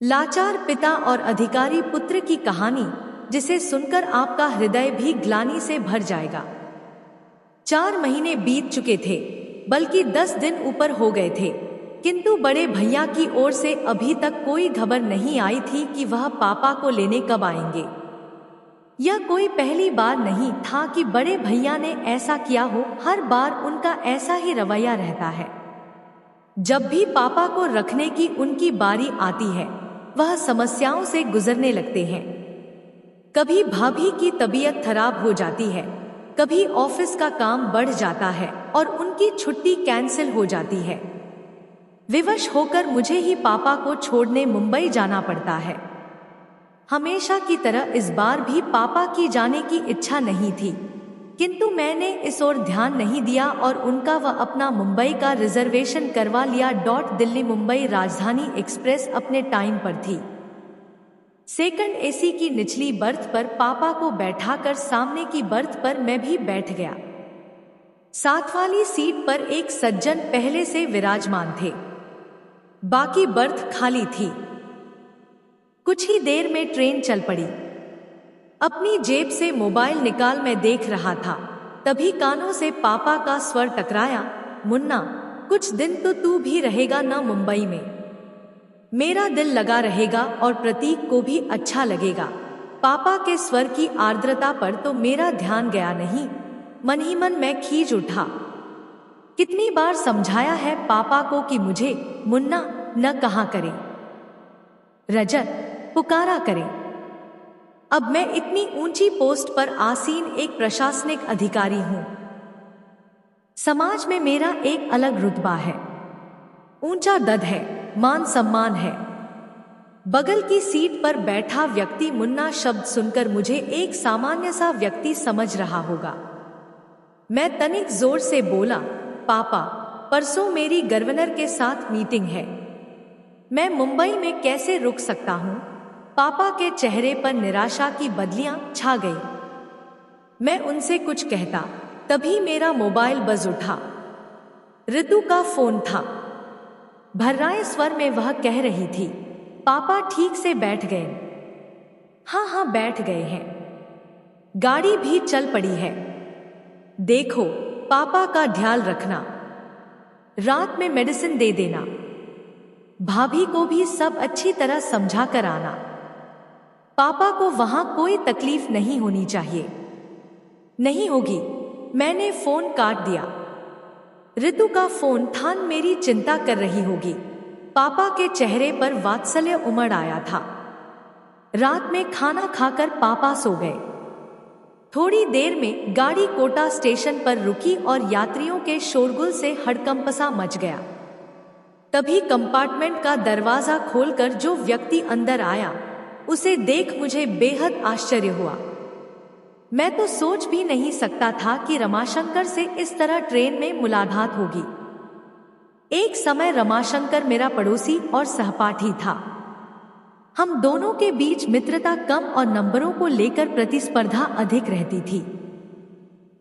लाचार पिता और अधिकारी पुत्र की कहानी, जिसे सुनकर आपका हृदय भी ग्लानि से भर जाएगा। 4 महीने बीत चुके थे, बल्कि 10 दिन ऊपर हो गए थे, किंतु बड़े भैया की ओर से अभी तक कोई खबर नहीं आई थी कि वह पापा को लेने कब आएंगे। यह कोई पहली बार नहीं था कि बड़े भैया ने ऐसा किया हो। हर बार उनका ऐसा ही रवैया रहता है। जब भी पापा को रखने की उनकी बारी आती है, वह समस्याओं से गुजरने लगते हैं। कभी भाभी की तबीयत खराब हो जाती है, कभी ऑफिस का काम बढ़ जाता है और उनकी छुट्टी कैंसिल हो जाती है। विवश होकर मुझे ही पापा को छोड़ने मुंबई जाना पड़ता है। हमेशा की तरह इस बार भी पापा की जाने की इच्छा नहीं थी, किंतु मैंने इस ओर ध्यान नहीं दिया और उनका वह अपना मुंबई का रिजर्वेशन करवा लिया। दिल्ली मुंबई राजधानी एक्सप्रेस अपने टाइम पर थी। सेकंड एसी की निचली बर्थ पर पापा को बैठाकर सामने की बर्थ पर मैं भी बैठ गया। साथ वाली सीट पर एक सज्जन पहले से विराजमान थे, बाकी बर्थ खाली थी। कुछ ही देर में ट्रेन चल पड़ी। अपनी जेब से मोबाइल निकाल मैं देख रहा था, तभी कानों से पापा का स्वर टकराया, मुन्ना, कुछ दिन तो तू भी रहेगा ना मुंबई में। मेरा दिल लगा रहेगा और प्रतीक को भी अच्छा लगेगा। पापा के स्वर की आर्द्रता पर तो मेरा ध्यान गया नहीं, मन ही मन मैं खींच उठा। कितनी बार समझाया है पापा को कि मुझे मुन्ना न कहा करें, रजत पुकारा करें। अब मैं इतनी ऊंची पोस्ट पर आसीन एक प्रशासनिक अधिकारी हूं। समाज में मेरा एक अलग रुतबा है, ऊंचा दद है, मान सम्मान है। बगल की सीट पर बैठा व्यक्ति मुन्ना शब्द सुनकर मुझे एक सामान्य सा व्यक्ति समझ रहा होगा। मैं तनिक जोर से बोला, पापा, परसों मेरी गवर्नर के साथ मीटिंग है, मैं मुंबई में कैसे रुक सकता हूं। पापा के चेहरे पर निराशा की बदलियां छा गई। मैं उनसे कुछ कहता, तभी मेरा मोबाइल बज उठा। ऋतु का फोन था। भर्राए स्वर में वह कह रही थी, पापा ठीक से बैठ गए? हाँ, बैठ गए हैं। गाड़ी भी चल पड़ी है। देखो, पापा का ध्यान रखना, रात में मेडिसिन दे देना, भाभी को भी सब अच्छी तरह समझा कर आना। पापा को वहां कोई तकलीफ नहीं होनी चाहिए। नहीं होगी। मैंने फोन काट दिया। ऋतु का फोन था, मेरी चिंता कर रही होगी। पापा के चेहरे पर वात्सल्य उमड़ आया था। रात में खाना खाकर पापा सो गए। थोड़ी देर में गाड़ी कोटा स्टेशन पर रुकी और यात्रियों के शोरगुल से हड़कंप-सा मच गया। तभी कंपार्टमेंट का दरवाजा खोलकर जो व्यक्ति अंदर आया, उसे देख मुझे बेहद आश्चर्य हुआ। मैं तो सोच भी नहीं सकता था कि रमाशंकर से इस तरह ट्रेन में मुलाकात होगी। एक समय रमाशंकर मेरा पड़ोसी और सहपाठी था। हम दोनों के बीच मित्रता कम और नंबरों को लेकर प्रतिस्पर्धा अधिक रहती थी।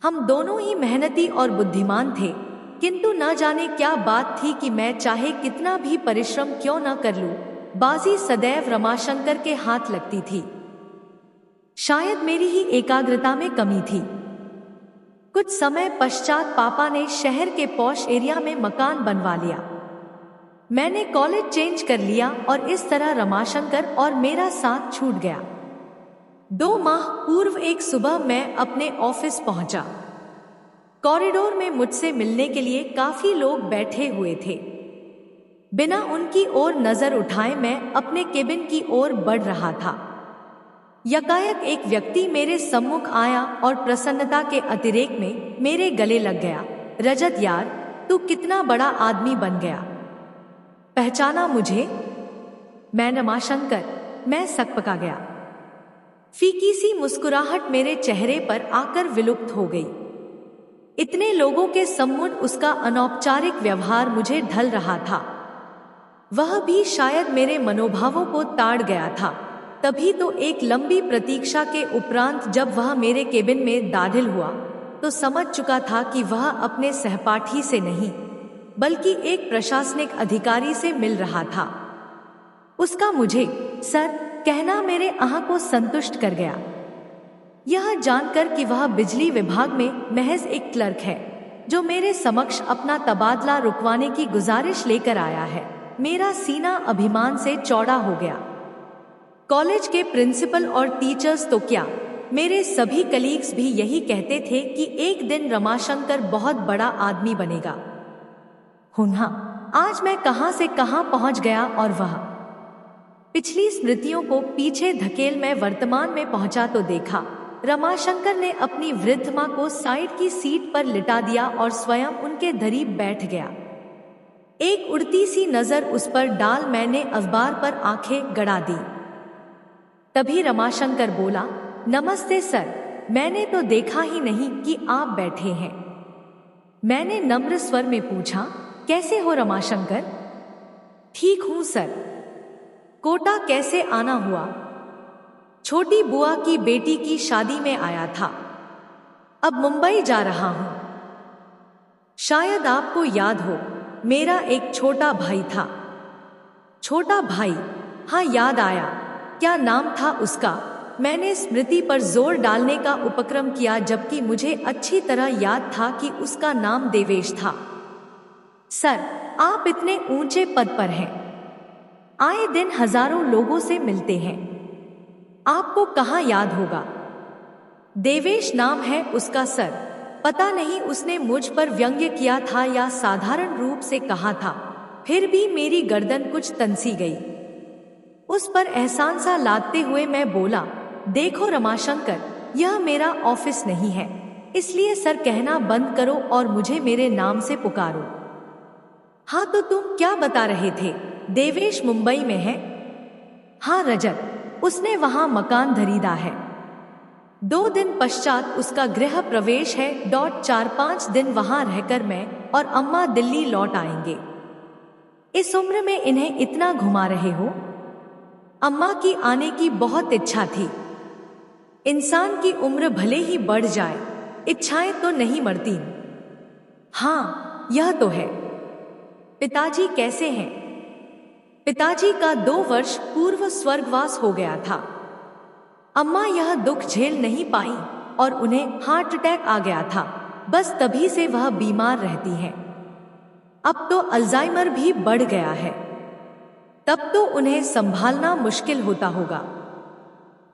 हम दोनों ही मेहनती और बुद्धिमान थे, किंतु न जाने क्या बात थी कि मैं चाहे कितना भी परिश्रम क्यों न कर लूं, बाजी सदैव रमाशंकर के हाथ लगती थी। शायद मेरी ही एकाग्रता में कमी थी। कुछ समय पश्चात पापा ने शहर के पॉश एरिया में मकान बनवा लिया। मैंने कॉलेज चेंज कर लिया और इस तरह रमाशंकर और मेरा साथ छूट गया। 2 माह पूर्व एक सुबह मैं अपने ऑफिस पहुंचा। कॉरिडोर में मुझसे मिलने के लिए काफी लोग बैठे हुए थे। बिना उनकी ओर नजर उठाए मैं अपने केबिन की ओर बढ़ रहा था। यकायक एक व्यक्ति मेरे सम्मुख आया और प्रसन्नता के अतिरेक में मेरे गले लग गया। रजत यार, तू कितना बड़ा आदमी बन गया। पहचाना मुझे? मैं रमाशंकर। मैं सकपका गया। फीकी सी मुस्कुराहट मेरे चेहरे पर आकर विलुप्त हो गई। इतने लोगों के सम्मुख उसका अनौपचारिक व्यवहार मुझे ढल रहा था। वह भी शायद मेरे मनोभावों को ताड़ गया था। तभी तो एक लंबी प्रतीक्षा के उपरांत जब वह मेरे केबिन में दाखिल हुआ, तो समझ चुका था कि वह अपने सहपाठी से नहीं, बल्कि एक प्रशासनिक अधिकारी से मिल रहा था। उसका मुझे सर कहना मेरे आह को संतुष्ट कर गया। यह जानकर कि वह बिजली विभाग में महज एक क्लर्क है जो मेरे समक्ष अपना तबादला रुकवाने की गुजारिश लेकर आया है, मेरा सीना अभिमान से चौड़ा हो गया। कॉलेज के प्रिंसिपल और टीचर्स तो क्या, मेरे सभी कलीग्स भी यही कहते थे कि एक दिन रमाशंकर बहुत बड़ा आदमी बनेगा। आज मैं कहां से कहां पहुंच गया और वह पिछली स्मृतियों को पीछे धकेल मैं वर्तमान में पहुंचा तो देखा रमाशंकर ने अपनी वृद्ध मां को साइड की सीट पर लिटा दिया और स्वयं उनके करीब बैठ गया। एक उड़ती सी नजर उस पर डाल मैंने अखबार पर आंखें गड़ा दी। तभी रमाशंकर बोला, नमस्ते सर, मैंने तो देखा ही नहीं कि आप बैठे हैं। मैंने नम्र स्वर में पूछा, कैसे हो रमाशंकर? ठीक हूं सर। कोटा कैसे आना हुआ? छोटी बुआ की बेटी की शादी में आया था, अब मुंबई जा रहा हूं। शायद आपको याद हो, मेरा एक छोटा भाई था। छोटा भाई? हाँ, याद आया। क्या नाम था उसका? मैंने स्मृति पर जोर डालने का उपक्रम किया, जबकि मुझे अच्छी तरह याद था कि उसका नाम देवेश था। सर, आप इतने ऊंचे पद पर हैं, आए दिन हजारों लोगों से मिलते हैं, आपको कहाँ याद होगा? देवेश नाम है उसका सर। पता नहीं उसने मुझ पर व्यंग्य किया था या साधारण रूप से कहा था, फिर भी मेरी गर्दन कुछ तनसी गई। उस पर एहसान सा लादते हुए मैं बोला, देखो रमाशंकर, यह मेरा ऑफिस नहीं है, इसलिए सर कहना बंद करो और मुझे मेरे नाम से पुकारो। हाँ, तो तुम क्या बता रहे थे? देवेश मुंबई में है? हाँ रजत, उसने वहां मकान खरीदा है। 2 दिन पश्चात उसका गृह प्रवेश है। 4-5 दिन वहां रहकर मैं और अम्मा दिल्ली लौट आएंगे। इस उम्र में इन्हें इतना घुमा रहे हो? अम्मा की आने की बहुत इच्छा थी। इंसान की उम्र भले ही बढ़ जाए, इच्छाएं तो नहीं मरती। हाँ, यह तो है। पिताजी कैसे हैं? पिताजी का 2 वर्ष पूर्व स्वर्गवास हो गया था। अम्मा यह दुख झेल नहीं पाई और उन्हें हार्ट अटैक आ गया था। बस तभी से वह बीमार रहती हैं। अब तो अल्जाइमर भी बढ़ गया है, तब तो उन्हें संभालना मुश्किल होता होगा।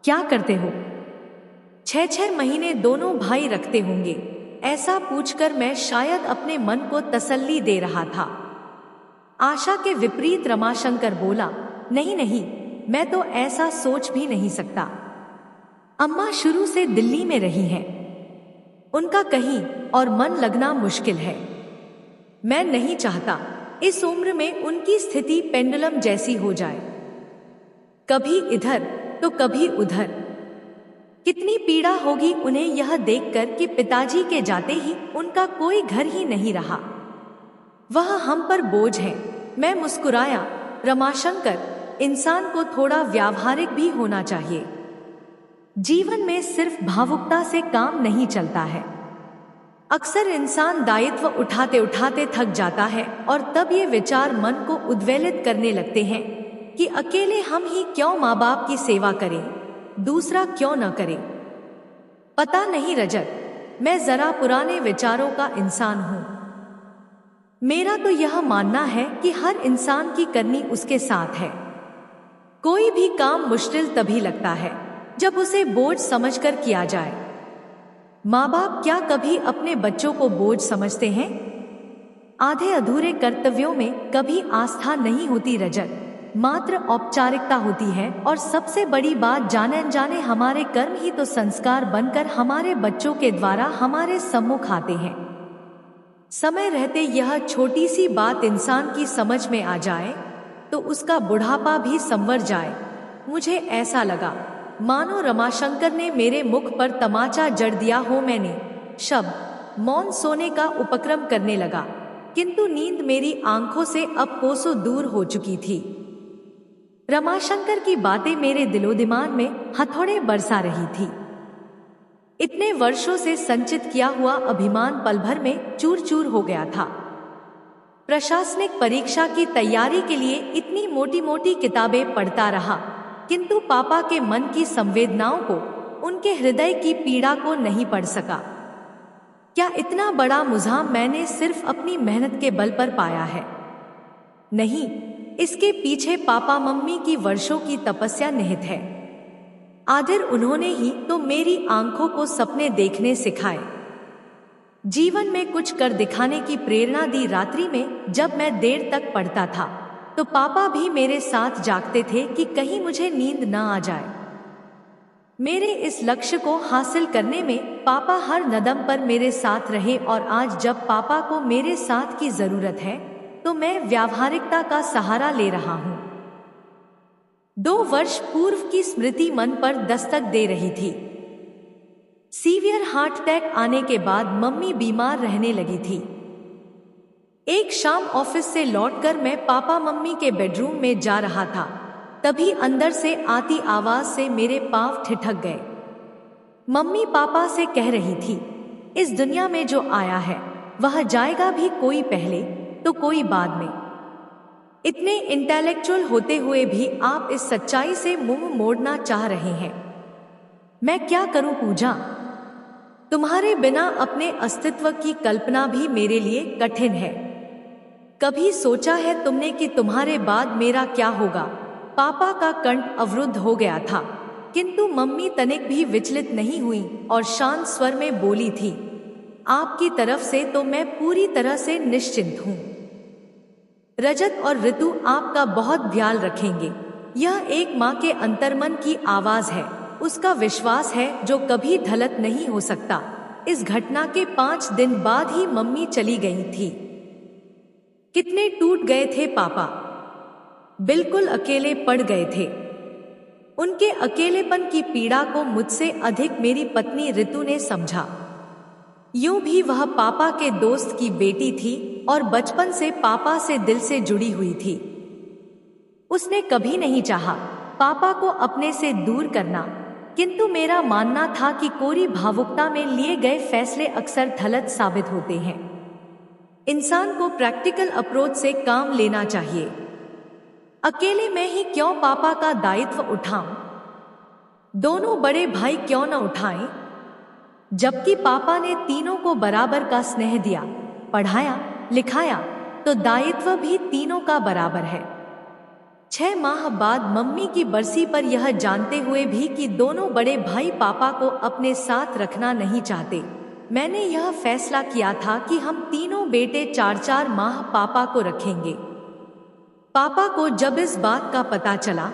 क्या करते हो? 6-6 महीने दोनों भाई रखते होंगे। ऐसा पूछकर मैं शायद अपने मन को तसल्ली दे रहा था। आशा के विपरीत रमाशंकर बोला, नहीं नहीं, मैं तो ऐसा सोच भी नहीं सकता। अम्मा शुरू से दिल्ली में रही हैं, उनका कहीं और मन लगना मुश्किल है। मैं नहीं चाहता इस उम्र में उनकी स्थिति पेंडुलम जैसी हो जाए, कभी इधर तो कभी उधर। कितनी पीड़ा होगी उन्हें यह देखकर कि पिताजी के जाते ही उनका कोई घर ही नहीं रहा। वह हम पर बोझ है। मैं मुस्कुराया, रमाशंकर, इंसान को थोड़ा व्यावहारिक भी होना चाहिए। जीवन में सिर्फ भावुकता से काम नहीं चलता है। अक्सर इंसान दायित्व उठाते उठाते थक जाता है और तब ये विचार मन को उद्वेलित करने लगते हैं कि अकेले हम ही क्यों माँ बाप की सेवा करें, दूसरा क्यों न करे। पता नहीं रजत, मैं जरा पुराने विचारों का इंसान हूं। मेरा तो यह मानना है कि हर इंसान की करनी उसके साथ है। कोई भी काम मुश्किल तभी लगता है जब उसे बोझ समझकर किया जाए। माँ बाप क्या कभी अपने बच्चों को बोझ समझते हैं? आधे अधूरे कर्तव्यों में कभी आस्था नहीं होती रजत, मात्र औपचारिकता होती है। और सबसे बड़ी बात, जाने अनजाने हमारे कर्म ही तो संस्कार बनकर हमारे बच्चों के द्वारा हमारे सम्मुख आते हैं। समय रहते यह छोटी सी बात इंसान की समझ में आ जाए तो उसका बुढ़ापा भी संवर जाए। मुझे ऐसा लगा मानो रमाशंकर ने मेरे मुख पर तमाचा जड़ दिया हो। मैंने शब्द मौन सोने का उपक्रम करने लगा, किंतु नींद मेरी आंखों से अब कोसों दूर हो चुकी थी। रमाशंकर की बातें मेरे दिलो-दिमाग में हथौड़े बरसा रही थी। इतने वर्षों से संचित किया हुआ अभिमान पल भर में चूर चूर हो गया था। प्रशासनिक परीक्षा की तैयारी के लिए इतनी मोटी मोटी किताबें पढ़ता रहा, किंतु पापा के मन की संवेदनाओं को, उनके हृदय की पीड़ा को नहीं पढ़ सका। क्या इतना बड़ा मुझाम मैंने सिर्फ अपनी मेहनत के बल पर पाया है? नहीं, इसके पीछे पापा मम्मी की वर्षों की तपस्या निहित है। आखिर उन्होंने ही तो मेरी आंखों को सपने देखने सिखाए, जीवन में कुछ कर दिखाने की प्रेरणा दी। रात्रि में जब मैं देर तक पढ़ता था तो पापा भी मेरे साथ जागते थे कि कहीं मुझे नींद न आ जाए। मेरे इस लक्ष्य को हासिल करने में पापा हर कदम पर मेरे साथ रहे और आज जब पापा को मेरे साथ की जरूरत है तो मैं व्यावहारिकता का सहारा ले रहा हूँ। 2 वर्ष पूर्व की स्मृति मन पर दस्तक दे रही थी। सीवियर हार्ट अटैक आने के बाद मम्मी बीमार रहने लगी थी। एक शाम ऑफिस से लौटकर मैं पापा मम्मी के बेडरूम में जा रहा था, तभी अंदर से आती आवाज से मेरे पांव ठिठक गए। मम्मी पापा से कह रही थी, इस दुनिया में जो आया है वह जाएगा भी, कोई पहले तो कोई बाद में। इतने इंटेलेक्चुअल होते हुए भी आप इस सच्चाई से मुंह मोड़ना चाह रहे हैं। मैं क्या करूं पूजा? तुम्हारे बिना अपने अस्तित्व की कल्पना भी मेरे लिए कठिन है। कभी सोचा है तुमने कि तुम्हारे बाद मेरा क्या होगा? पापा का कंठ अवरुद्ध हो गया था, किंतु मम्मी तनिक भी विचलित नहीं हुई और शांत स्वर में बोली थी, आपकी तरफ से तो मैं पूरी तरह से निश्चिंत हूँ। रजत और ऋतु आपका बहुत ख्याल रखेंगे। यह एक माँ के अंतर्मन की आवाज है, उसका विश्वास है जो कभी ढलत नहीं हो सकता। इस घटना के 5 दिन बाद ही मम्मी चली गई थी। कितने टूट गए थे पापा, बिल्कुल अकेले पड़ गए थे। उनके अकेलेपन की पीड़ा को मुझसे अधिक मेरी पत्नी ऋतु ने समझा। यूं भी वह पापा के दोस्त की बेटी थी और बचपन से पापा से दिल से जुड़ी हुई थी। उसने कभी नहीं चाहा पापा को अपने से दूर करना, किंतु मेरा मानना था कि कोरी भावुकता में लिए गए फैसले अक्सर गलत साबित होते हैं। इंसान को प्रैक्टिकल अप्रोच से काम लेना चाहिए। अकेले मैं ही क्यों पापा का दायित्व उठाऊं? दोनों बड़े भाई क्यों न उठाएं? जबकि पापा ने तीनों को बराबर का स्नेह दिया, पढ़ाया लिखाया, तो दायित्व भी तीनों का बराबर है। 6 माह बाद मम्मी की बरसी पर यह जानते हुए भी कि दोनों बड़े भाई पापा को अपने साथ रखना नहीं चाहते, मैंने यह फैसला किया था कि हम तीनों बेटे 4-4 माह पापा को रखेंगे। पापा को जब इस बात का पता चला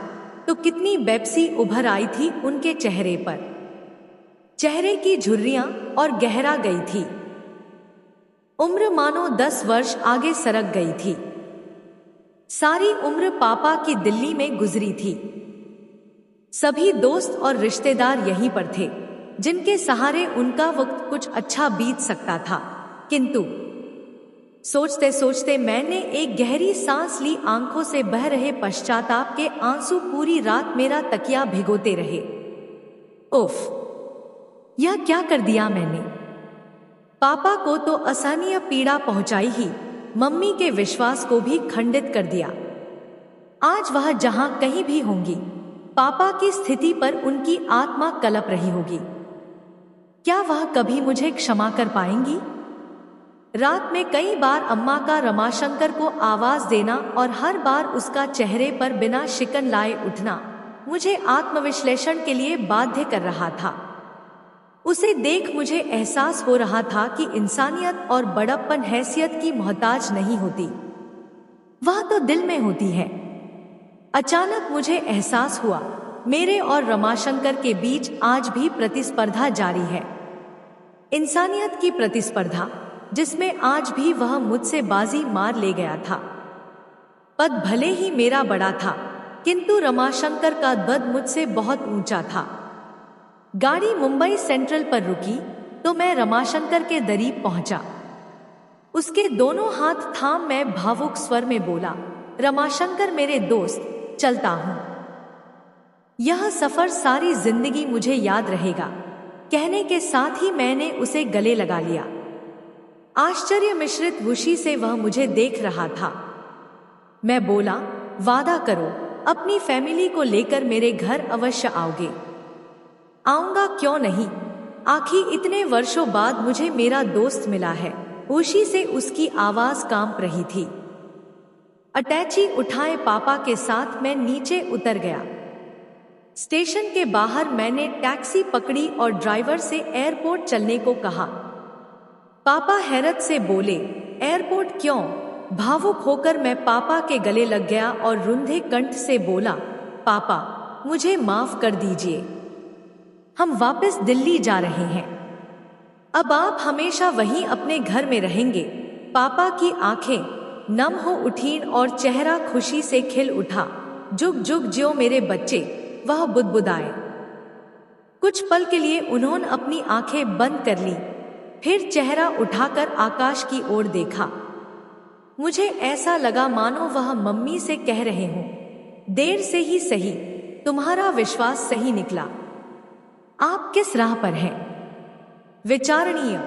तो कितनी बेबसी उभर आई थी उनके चेहरे पर। चेहरे की झुर्रियां और गहरा गई थी। उम्र मानो 10 वर्ष आगे सरक गई थी। सारी उम्र पापा की दिल्ली में गुजरी थी। सभी दोस्त और रिश्तेदार यहीं पर थे जिनके सहारे उनका वक्त कुछ अच्छा बीत सकता था, किंतु सोचते सोचते मैंने एक गहरी सांस ली। आंखों से बह रहे पश्चाताप के आंसू पूरी रात मेरा तकिया भिगोते रहे। उफ, यह क्या कर दिया मैंने? पापा को तो असहनीय पीड़ा पहुंचाई ही, मम्मी के विश्वास को भी खंडित कर दिया। आज वह जहां कहीं भी होंगी, पापा की स्थिति पर उनकी आत्मा कलप रही होगी। क्या वह कभी मुझे क्षमा कर पाएंगी? रात में कई बार अम्मा का रमाशंकर को आवाज देना और हर बार उसका चेहरे पर बिना शिकन लाए उठना मुझे आत्मविश्लेषण के लिए बाध्य कर रहा था। उसे देख मुझे एहसास हो रहा था कि इंसानियत और बड़प्पन हैसियत की मोहताज नहीं होती, वह तो दिल में होती है। अचानक मुझे एहसास हुआ मेरे और रमाशंकर के बीच आज भी प्रतिस्पर्धा जारी है। इंसानियत की प्रतिस्पर्धा जिसमें आज भी वह मुझसे बाजी मार ले गया था। पद भले ही मेरा बड़ा था, किंतु रमाशंकर का कद मुझसे बहुत ऊंचा था। गाड़ी मुंबई सेंट्रल पर रुकी तो मैं रमाशंकर के करीब पहुंचा। उसके दोनों हाथ थाम मैं भावुक स्वर में बोला, रमाशंकर मेरे दोस्त, चलता हूं। यह सफर सारी जिंदगी मुझे याद रहेगा। कहने के साथ ही मैंने उसे गले लगा लिया। आश्चर्य मिश्रित खुशी से वह मुझे देख रहा था। मैं बोला, वादा करो, अपनी फैमिली को लेकर मेरे घर अवश्य आओगे। आऊंगा, क्यों नहीं, आखिर इतने वर्षों बाद मुझे मेरा दोस्त मिला है। खुशी से उसकी आवाज कांप रही थी। अटैची उठाए पापा के साथ मैं नीचे उतर गया। स्टेशन के बाहर मैंने टैक्सी पकड़ी और ड्राइवर से एयरपोर्ट चलने को कहा। पापा हैरत से बोले, एयरपोर्ट क्यों? भावुक होकर मैं पापा के गले लग गया और रुंधे कंठ से बोला, पापा, मुझे माफ कर दीजिए, हम वापस दिल्ली जा रहे हैं। अब आप हमेशा वहीं अपने घर में रहेंगे। पापा की आंखें नम हो उठीं और चेहरा खुशी से खिल उठा। जुग जुग ज्यो मेरे बच्चे, वह बुदबुदाए। कुछ पल के लिए उन्होंने अपनी आंखें बंद कर ली, फिर चेहरा उठाकर आकाश की ओर देखा। मुझे ऐसा लगा मानो वह मम्मी से कह रहे हों, देर से ही सही, तुम्हारा विश्वास सही निकला। आप किस राह पर हैं? विचारणीय।